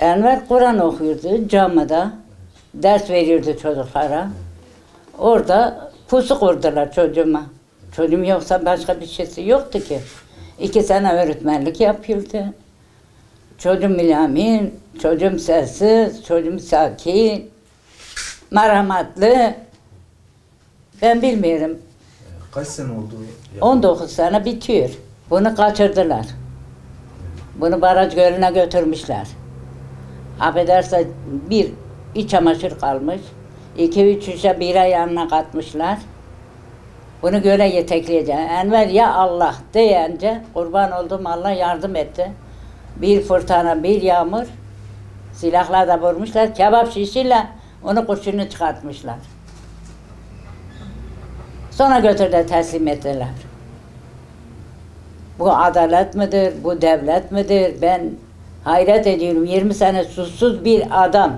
Enver Kur'an okuyordu camide. Ders veriyordu çocuklara. Orada pusu kurdular çocuğuma. Çocuğum yoksa başka bir şeysi yoktu ki. 2 sene öğretmenlik yapıyordu. Çocuğum mülamin, çocuğum sessiz, çocuğum sakin, merhametli. Ben bilmiyorum. Kaç sene oldu? 19 sene bitiyor. Bunu kaçırdılar. Bunu baraj gölüne götürmüşler. Affederse bir iç çamaşır kalmış. 2-3 şişe bira yanına katmışlar. Bunu göle yetekleyeceğim. Enver ya Allah deyince kurban olduğum Allah yardım etti. Bir fırtına, bir yağmur. Silahla da vurmuşlar. Kebap şişiyle onu kurşunu çıkartmışlar. Sonra götürdüler teslim ettiler. Bu adalet midir? Bu devlet midir? Ben hayret ediyorum. 20 sene suçsuz bir adam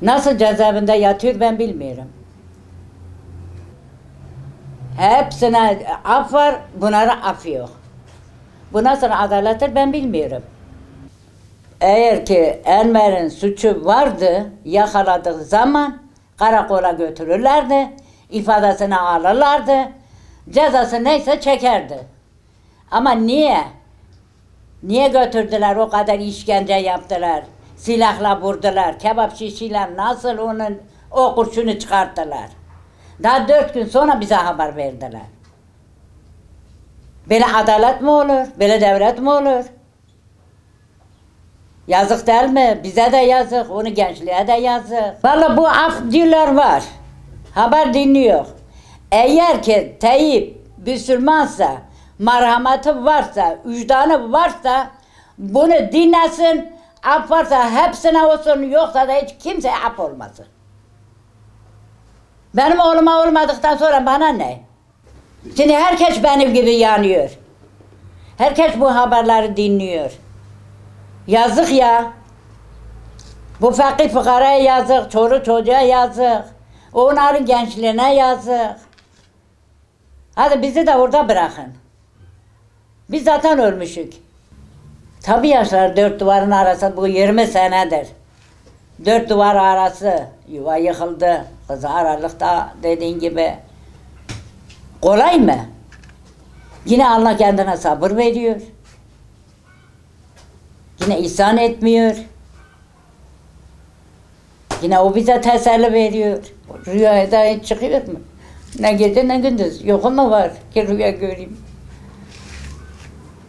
nasıl cezaevinde yatıyor ben bilmiyorum. Hepsine af var, bunlara af yok. Bu nasıl adalettir ben bilmiyorum. Eğer ki Enver'in suçu vardı, yakaladığı zaman karakola götürürlerdi, ifadesini alırlardı, cezası neyse çekerdi. Ama niye? Niye götürdüler, o kadar işkence yaptılar, silahla vurdular, kebap şişiyle nasıl onun o kurşunu çıkarttılar? Daha 4 gün sonra bize haber verdiler. Böyle adalet mi olur? Böyle devlet mi olur? Yazık değil mi? Bize de yazık, onu gençliğe de yazık. Vallahi bu af diyorlar var. Haber dinliyor. Eğer ki Tayyip Müslümansa, merhameti varsa, vicdanı varsa bunu dinlesin, af varsa hepsine olsun, yoksa da hiç kimseye af olmasın. Benim oğluma olmadıktan sonra bana ne? Şimdi herkes benim gibi yanıyor. Herkes bu haberleri dinliyor. Yazık ya. Bu fakir fukaraya yazık, çoluk çocuğa yazık. Onların gençliğine yazık. Hadi bizi de orada bırakın. Biz zaten ölmüşük. Tabii yaşlar 4 duvarın arası, bu 20 senedir. 4 duvar arası, yuva yıkıldı. Kızı aralıkta dediğin gibi. Kolay mı? Yine Allah kendine sabır veriyor. Yine ihsan etmiyor. Yine o bize teselli veriyor. Rüyaya da hiç çıkıyor mu? Ne gece ne gündüz. Yok mu var ki rüya göreyim.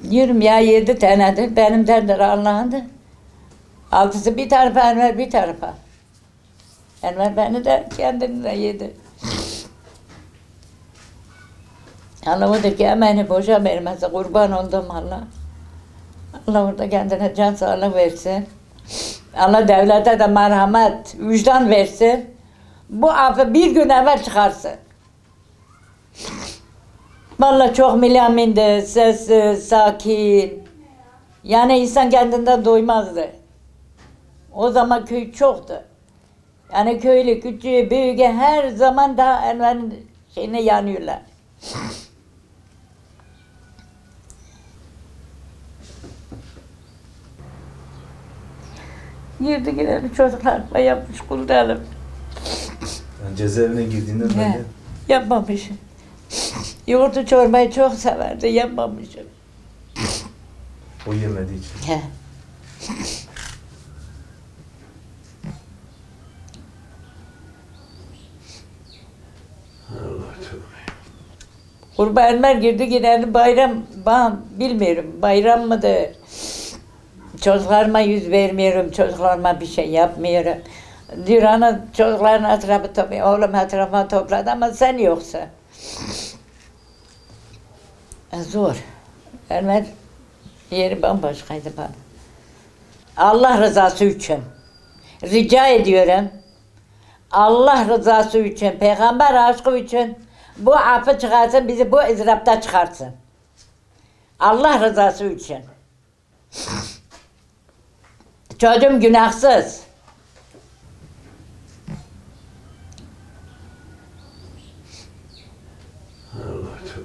Diyorum ya 7 tanedir. Benimdendir Allah'ındır. 6'sı bir tarafa, Enver bir tarafa. Enver beni de kendini de yedi. Allah odur ki emeğini boşa vermezse kurban olduğum Allah. Allah orada kendine can sağlık versin. Allah devlete de merhamet, vicdan versin. Bu affı bir gün evvel çıkarsın. Vallahi çok mülamindi, sessiz, sakin. Yani insan kendinden doymazdı. O zaman köy çoktu. Yani köylü, küçüğü, büyüğü her zaman daha Enver'in şeyine yanıyorlar. Girdi girelim çocuklar yapmış kurtaralım. Yani cezaevine girdiğinde böyle... Yapmamışım. Yoğurtlu çorbayı çok severdi, yapmamışım. O yemediği için. He. Allah çok. Kurban Enver girdi girelim bayram, ben bilmiyorum bayram mıdır? Çocuklarıma yüz vermiyorum, çocuklarıma bir şey yapmıyorum. Diyor ana çocukların etrafı topluyor, oğlum etrafına topladı ama sen yoksa. Zor. Enver yeri bambaşkaydı bana. Allah rızası için rica ediyorum. Allah rızası için, peygamber aşkı için bu affı çıkarsın, bizi bu ızdırapta çıkarsın. Allah rızası için. Çocuğum günahsız. Allah çok.